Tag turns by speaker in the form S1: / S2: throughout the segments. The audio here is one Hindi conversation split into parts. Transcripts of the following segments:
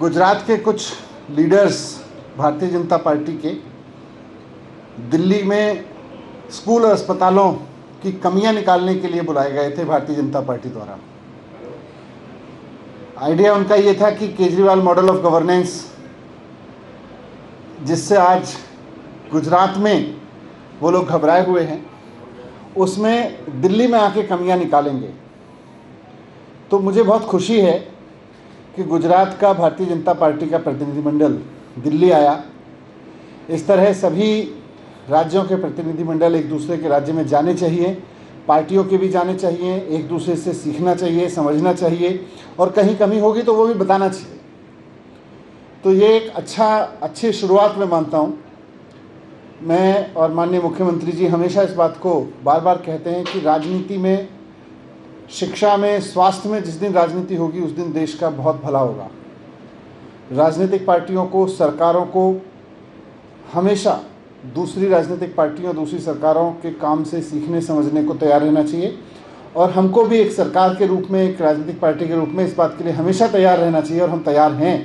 S1: गुजरात के कुछ लीडर्स भारतीय जनता पार्टी के दिल्ली में स्कूल और अस्पतालों की कमियां निकालने के लिए बुलाए गए थे भारतीय जनता पार्टी द्वारा। आइडिया उनका ये था कि केजरीवाल मॉडल ऑफ गवर्नेंस, जिससे आज गुजरात में वो लोग घबराए हुए हैं, उसमें दिल्ली में आके कमियां निकालेंगे। तो मुझे बहुत खुशी है कि गुजरात का भारतीय जनता पार्टी का प्रतिनिधिमंडल दिल्ली आया। इस तरह सभी राज्यों के प्रतिनिधिमंडल एक दूसरे के राज्य में जाने चाहिए, पार्टियों के भी जाने चाहिए, एक दूसरे से सीखना चाहिए, समझना चाहिए, और कहीं कमी होगी तो वो भी बताना चाहिए। तो ये एक अच्छी शुरुआत मैं मानता हूँ। मैं और माननीय मुख्यमंत्री जी हमेशा इस बात को बार बार कहते हैं कि राजनीति में, शिक्षा में, स्वास्थ्य में जिस दिन राजनीति होगी उस दिन देश का बहुत भला होगा। राजनीतिक पार्टियों को, सरकारों को हमेशा दूसरी राजनीतिक पार्टियों, दूसरी सरकारों के काम से सीखने समझने को तैयार रहना चाहिए, और हमको भी एक सरकार के रूप में, एक राजनीतिक पार्टी के रूप में इस बात के लिए हमेशा तैयार रहना चाहिए। और हम तैयार हैं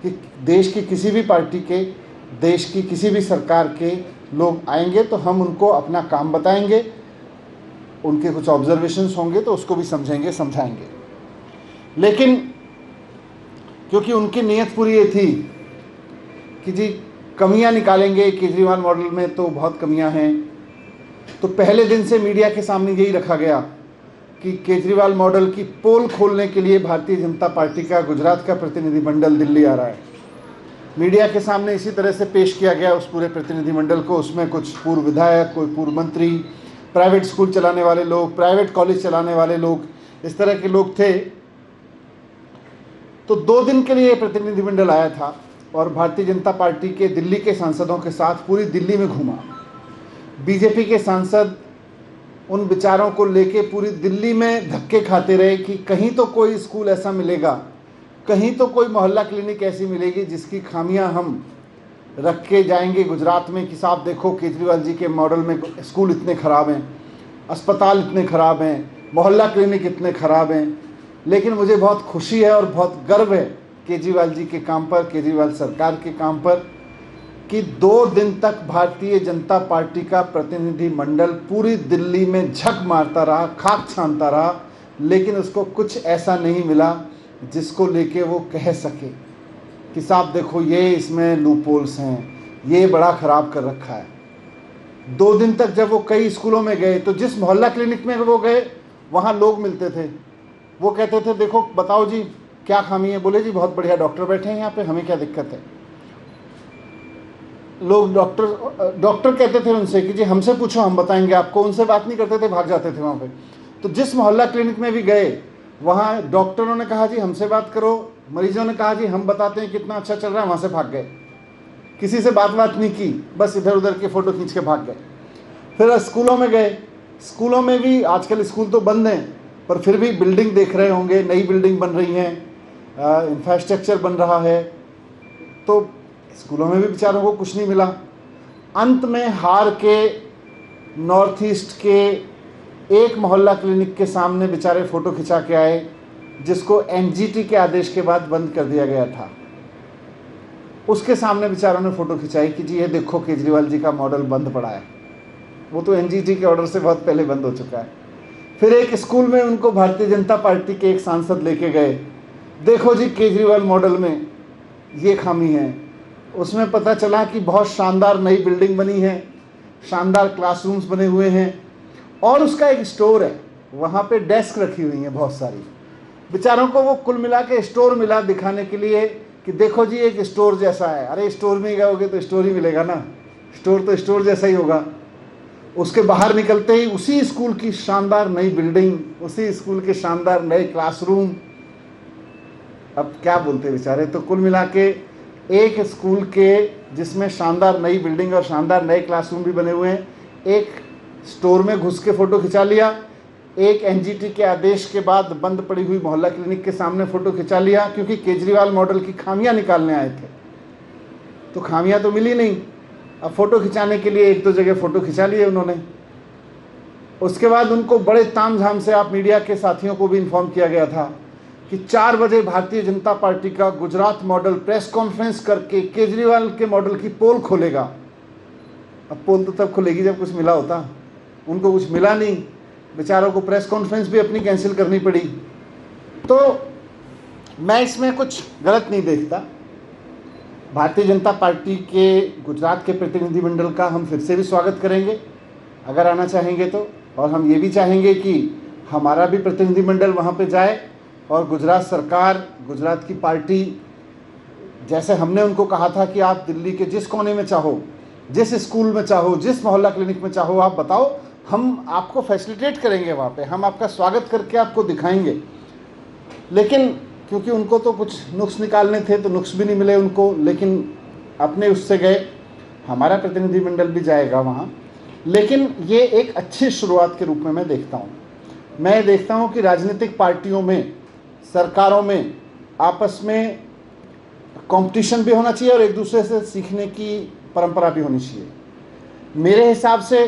S1: कि देश की किसी भी पार्टी के, देश की किसी भी सरकार के लोग आएंगे तो हम उनको अपना काम बताएंगे, उनके कुछ ऑब्जर्वेशंस होंगे तो उसको भी समझेंगे, समझाएंगे। लेकिन क्योंकि उनकी नीयत पूरी ये थी कि जी कमियां निकालेंगे, केजरीवाल मॉडल में तो बहुत कमियां हैं, तो पहले दिन से मीडिया के सामने यही रखा गया कि केजरीवाल मॉडल की पोल खोलने के लिए भारतीय जनता पार्टी का गुजरात का प्रतिनिधिमंडल दिल्ली आ रहा है। मीडिया के सामने इसी तरह से पेश किया गया उस पूरे प्रतिनिधिमंडल को। उसमें कुछ पूर्व विधायक, कोई पूर्व मंत्री, प्राइवेट स्कूल चलाने वाले लोग, प्राइवेट कॉलेज चलाने वाले लोग, इस तरह के लोग थे। तो 2 दिन के लिए प्रतिनिधिमंडल आया था और भारतीय जनता पार्टी के दिल्ली के सांसदों के साथ पूरी दिल्ली में घूमा। बीजेपी के सांसद उन विचारों को लेके पूरी दिल्ली में धक्के खाते रहे कि कहीं तो कोई स्कूल ऐसा मिलेगा, कहीं तो कोई मोहल्ला क्लिनिक ऐसी मिलेगी जिसकी खामियां हम रख के जाएंगे गुजरात में कि साहब देखो केजरीवाल जी के मॉडल में स्कूल इतने ख़राब हैं, अस्पताल इतने ख़राब हैं, मोहल्ला क्लिनिक इतने ख़राब हैं। लेकिन मुझे बहुत खुशी है और बहुत गर्व है केजरीवाल जी के काम पर, केजरीवाल सरकार के काम पर, कि 2 दिन तक भारतीय जनता पार्टी का प्रतिनिधिमंडल पूरी दिल्ली में झक मारता रहा, खाक छानता रहा, लेकिन उसको कुछ ऐसा नहीं मिला जिसको लेके वो कह सके कि साहब देखो ये इसमें लूपहोल्स हैं, ये बड़ा ख़राब कर रखा है। 2 दिन तक जब वो कई स्कूलों में गए तो जिस मोहल्ला क्लिनिक में वो गए वहाँ लोग मिलते थे, वो कहते थे देखो बताओ जी क्या खामी है। बोले जी बहुत बढ़िया डॉक्टर बैठे हैं यहाँ पे, हमें क्या दिक्कत है। लोग डॉक्टर कहते थे उनसे कि जी हमसे पूछो हम बताएंगे आपको। उनसे बात नहीं करते थे, भाग जाते थे वहाँ पे। तो जिस मोहल्ला क्लिनिक में भी गए वहाँ डॉक्टरों ने कहा जी हमसे बात करो, मरीजों ने कहा जी हम बताते हैं कितना अच्छा चल रहा है, वहाँ से भाग गए। किसी से बात नहीं की, बस इधर उधर के फ़ोटो खींच के भाग गए। फिर स्कूलों में गए, स्कूलों में भी आजकल स्कूल तो बंद हैं पर फिर भी बिल्डिंग देख रहे होंगे, नई बिल्डिंग बन रही हैं, इंफ्रास्ट्रक्चर बन रहा है, तो स्कूलों में भी बेचारों को कुछ नहीं मिला। अंत में हार के नॉर्थ ईस्ट के एक मोहल्ला क्लिनिक के सामने बेचारे फ़ोटो खिंचा के आए, जिसको एनजीटी के आदेश के बाद बंद कर दिया गया था। उसके सामने बेचारों ने फ़ोटो खिंचाई कि जी ये देखो केजरीवाल जी का मॉडल बंद पड़ा है। वो तो एनजीटी के ऑर्डर से बहुत पहले बंद हो चुका है। फिर एक स्कूल में उनको भारतीय जनता पार्टी के एक सांसद लेके गए, देखो जी केजरीवाल मॉडल में ये खामी है। उसमें पता चला कि बहुत शानदार नई बिल्डिंग बनी है, शानदार क्लासरूम्स बने हुए हैं, और उसका एक स्टोर है, वहाँ पे डेस्क रखी हुई हैं बहुत सारी। बेचारों को वो कुल मिला के स्टोर मिला दिखाने के लिए कि देखो जी एक स्टोर जैसा है। अरे स्टोर में गए तो स्टोर ही मिलेगा ना, स्टोर तो स्टोर जैसा ही होगा। उसके बाहर निकलते ही उसी स्कूल की शानदार नई बिल्डिंग, उसी स्कूल के शानदार नए क्लासरूम। अब क्या बोलते बेचारे। तो कुल मिला के एक स्कूल के जिसमें शानदार नई बिल्डिंग और शानदार नए क्लासरूम भी बने हुए हैं, एक स्टोर में घुस के फ़ोटो खिंचा लिया, एक एनजीटी के आदेश के बाद बंद पड़ी हुई मोहल्ला क्लिनिक के सामने फ़ोटो खिंचा लिया, क्योंकि केजरीवाल मॉडल की खामियां निकालने आए थे। तो खामियां तो मिली नहीं, अब फ़ोटो खिंचाने के लिए 1-2 जगह फ़ोटो खिंचा लिए उन्होंने। उसके बाद उनको बड़े तामझाम से, आप मीडिया के साथियों को भी इन्फॉर्म किया गया था कि 4 बजे भारतीय जनता पार्टी का गुजरात मॉडल प्रेस कॉन्फ्रेंस करके केजरीवाल के मॉडल की पोल खोलेगा। अब पोल तो तब खुलेगी जब कुछ मिला होता, उनको कुछ मिला नहीं, बेचारों को प्रेस कॉन्फ्रेंस भी अपनी कैंसिल करनी पड़ी। तो मैं इसमें कुछ गलत नहीं देखता। भारतीय जनता पार्टी के गुजरात के प्रतिनिधिमंडल का हम फिर से भी स्वागत करेंगे अगर आना चाहेंगे तो, और हम ये भी चाहेंगे कि हमारा भी प्रतिनिधिमंडल वहाँ पे जाए और गुजरात सरकार, गुजरात की पार्टी, जैसे हमने उनको कहा था कि आप दिल्ली के जिस कोने में चाहो, जिस स्कूल में चाहो, जिस मोहल्ला क्लिनिक में चाहो आप बताओ, हम आपको फैसिलिटेट करेंगे वहाँ पे, हम आपका स्वागत करके आपको दिखाएंगे। लेकिन क्योंकि उनको तो कुछ नुक्स निकालने थे तो नुक्स भी नहीं मिले उनको, लेकिन अपने उससे गए। हमारा प्रतिनिधिमंडल भी जाएगा वहाँ, लेकिन ये एक अच्छी शुरुआत के रूप में मैं देखता हूँ। मैं देखता हूँ कि राजनीतिक पार्टियों में, सरकारों में आपस में कंपटीशन भी होना चाहिए और एक दूसरे से सीखने की परंपरा भी होनी चाहिए। मेरे हिसाब से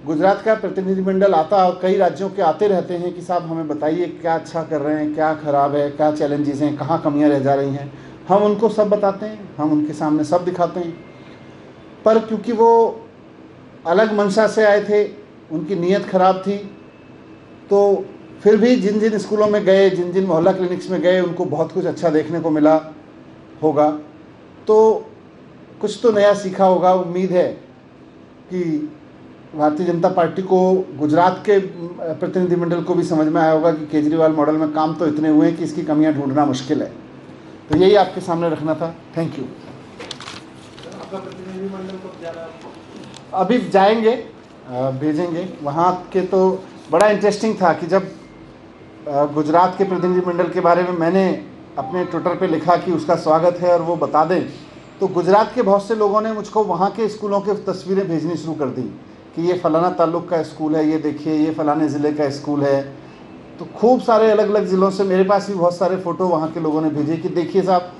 S1: गुजरात का प्रतिनिधिमंडल आता और कई राज्यों के आते रहते हैं कि साहब हमें बताइए क्या अच्छा कर रहे हैं, क्या ख़राब है, क्या चैलेंजेस हैं, कहाँ कमियां रह जा रही हैं। हम उनको सब बताते हैं, हम उनके सामने सब दिखाते हैं। पर क्योंकि वो अलग मंशा से आए थे, उनकी नीयत ख़राब थी, तो फिर भी जिन जिन स्कूलों में गए, जिन जिन मोहल्ला क्लिनिक्स में गए, उनको बहुत कुछ अच्छा देखने को मिला होगा। तो कुछ तो नया सीखा होगा। उम्मीद है कि भारतीय जनता पार्टी को, गुजरात के प्रतिनिधिमंडल को भी समझ में आया होगा कि केजरीवाल मॉडल में काम तो इतने हुए हैं कि इसकी कमियां ढूंढना मुश्किल है। तो यही आपके सामने रखना था। Thank you.
S2: आपका प्रतिनिधिमंडल को ज़्यादा
S1: अभी जाएंगे, भेजेंगे वहाँ के। तो बड़ा इंटरेस्टिंग था कि जब गुजरात के प्रतिनिधिमंडल के बारे में मैंने अपने ट्विटर पे लिखा कि उसका स्वागत है और वो बता दें, तो गुजरात के बहुत से लोगों ने मुझको वहाँ के स्कूलों की तस्वीरें भेजनी शुरू कर दी कि ये फ़लाना ताल्लुक़ का स्कूल है, ये देखिए ये फ़लाने ज़िले का स्कूल है। तो खूब सारे अलग अलग ज़िलों से मेरे पास भी बहुत सारे फ़ोटो वहाँ के लोगों ने भेजे कि देखिए साहब,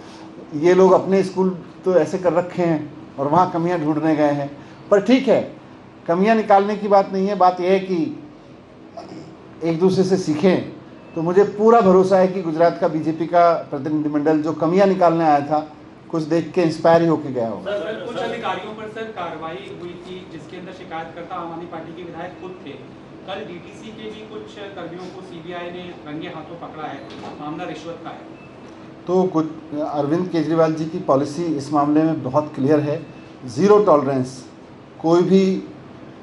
S1: ये लोग अपने स्कूल तो ऐसे कर रखे हैं और वहाँ कमियाँ ढूंढने गए हैं। पर ठीक है, कमियाँ निकालने की बात नहीं है, बात यह है कि एक दूसरे से सीखें। तो मुझे पूरा भरोसा है कि गुजरात का बीजेपी का प्रतिनिधिमंडल जो कमियां निकालने आया था, कुछ देख के इंस्पायर ही होके गया होगा।
S3: सर, कुछ अधिकारियों पर सर कार्रवाई हुई थी जिसके अंदर शिकायतकर्ता आम आदमी पार्टी के विधायक खुद थे। कल डीटीसी के भी कुछ कर्मियों को सीबीआई ने रंगे हाथों पकड़ा है, मामला रिश्वत का है।
S1: तो कुछ अरविंद केजरीवाल जी की पॉलिसी इस मामले में बहुत क्लियर है, ज़ीरो टॉलरेंस। कोई भी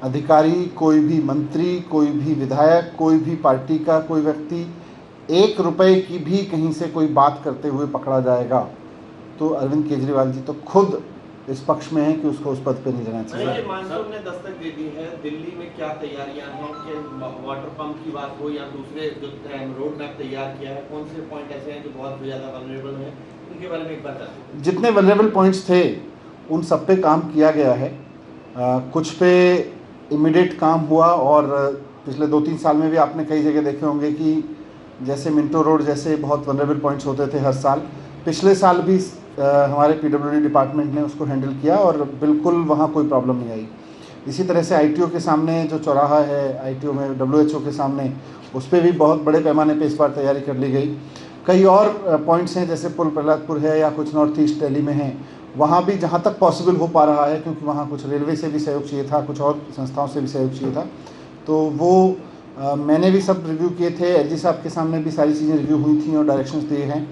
S1: अधिकारी, कोई भी मंत्री, कोई भी विधायक, कोई भी पार्टी का कोई व्यक्ति 1 रुपए की भी कहीं से कोई बात करते हुए पकड़ा जाएगा। तो अरविंद केजरीवाल जी तो खुद इस पक्ष में है कि उसको उस पद पे नहीं जाना चाहिए।
S2: मानसून ने दस्तक दे दी है, दिल्ली में क्या तैयारियां हैं कि वाटर पंप की बात हो या दूसरे जो रोड मैप तैयार किया है, कौन से पॉइंट ऐसे हैं जो बहुत ज़्यादा वल्नरेबल हैं, उनके बारे में एक बात बताइए।
S1: जितने वल्नरेबल पॉइंट्स थे उन सब पे काम किया गया है। कुछ पे इमीडिएट काम हुआ और पिछले 2-3 साल में भी आपने कई जगह देखे होंगे कि जैसे मिंटो रोड जैसे बहुत वनरेबल पॉइंट्स होते थे हर साल, पिछले साल भी हमारे पीडब्ल्यूडी डिपार्टमेंट ने उसको हैंडल किया और बिल्कुल वहाँ कोई प्रॉब्लम नहीं आई। इसी तरह से आईटीओ के सामने जो चौराहा है, आईटीओ में डब्ल्यूएचओ के सामने, उस पर भी बहुत बड़े पैमाने पे इस बार तैयारी कर ली गई। कई और पॉइंट्स हैं जैसे पुल प्रहलादपुर है या कुछ नॉर्थ ईस्ट दिल्ली में है, वहाँ भी जहाँ तक पॉसिबल हो पा रहा है, क्योंकि वहाँ कुछ रेलवे से भी सहयोग चाहिए था, कुछ और संस्थाओं से भी सहयोग चाहिए था, तो वो मैंने भी सब रिव्यू किए थे। एलजी साहब के सामने भी सारी चीज़ें रिव्यू हुई थी और डायरेक्शंस दिए हैं,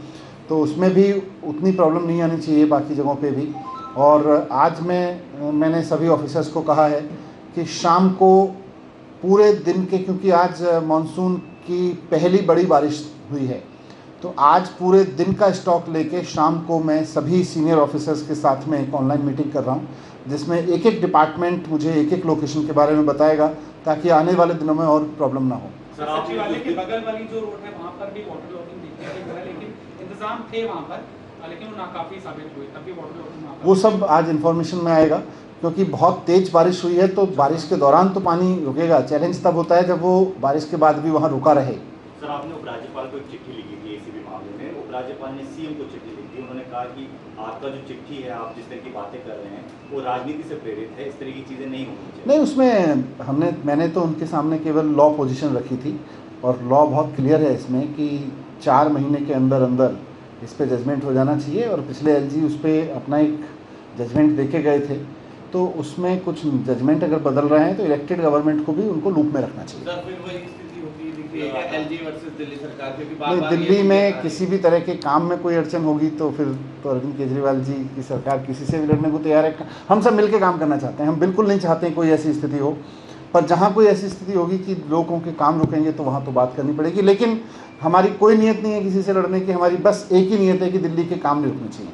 S1: तो उसमें भी उतनी प्रॉब्लम नहीं आनी चाहिए, बाकी जगहों पे भी। और आज मैंने सभी ऑफिसर्स को कहा है कि शाम को पूरे दिन के, क्योंकि आज मानसून की पहली बड़ी बारिश हुई है, तो आज पूरे दिन का स्टॉक लेके शाम को मैं सभी सीनियर ऑफिसर्स के साथ में एक ऑनलाइन मीटिंग कर रहा हूँ, जिसमें एक एक डिपार्टमेंट मुझे एक एक लोकेशन के बारे में बताएगा ताकि आने वाले दिनों में और प्रॉब्लम ना हो।
S3: सचिवालय के बगल वाली जो रोड है वहाँ पर भी वाटर लॉगिंग देखने को मिला, लेकिन इंतजाम थे वहाँ पर, लेकिन वो नाकाफी साबित हुए, तब भी वाटर लॉगिंग
S1: वो सब आज इन्फॉर्मेशन में आएगा, क्योंकि बहुत तेज़ बारिश हुई है, तो बारिश के दौरान तो पानी रुकेगा। चैलेंज तब होता है जब वो बारिश के बाद भी वहाँ रुका रहे।
S4: सर, आपने उपराज्यपाल को एक चिट्ठी लिखी थी एसीबी मामले में, उपराज्यपाल ने सीएम को चिट्ठी लिखी, उन्होंने कहा कि आपका जो चिट्ठी है, आप जिस तरह की बातें कर रहे हैं वो राजनीति से प्रेरित है, इस तरह की चीज़ें नहीं होनी चाहिए।
S1: नहीं, उसमें मैंने तो उनके सामने केवल लॉ पोजीशन रखी थी, और लॉ बहुत क्लियर है इसमें कि 4 महीने के अंदर अंदर इस पे जजमेंट हो जाना चाहिए। और पिछले एलजी उस पर अपना एक जजमेंट देके गए थे, तो उसमें कुछ जजमेंट अगर बदल रहे हैं तो इलेक्टेड गवर्नमेंट को भी उनको लूप में रखना चाहिए।
S2: सर फिर वही स्थिति होती दिखती है एलजी वर्सेस दिल्ली सरकार, क्योंकि
S1: नहीं,
S2: बार-बार ये
S1: दिल्ली
S2: चीज़ें आ
S1: में
S2: रही
S1: किसी भी तरह के काम में कोई अड़चन होगी तो फिर तो अरविंद केजरीवाल जी की सरकार किसी से भी लड़ने को तैयार है। हम सब मिलकर काम करना चाहते हैं, हम बिल्कुल नहीं चाहते कोई ऐसी स्थिति हो, पर जहाँ कोई ऐसी स्थिति होगी कि लोगों के काम रुकेंगे तो वहाँ तो बात करनी पड़ेगी। लेकिन हमारी कोई नीयत नहीं है किसी से लड़ने की, हमारी बस एक ही नीयत है कि दिल्ली के काम नहीं रुकने चाहिए।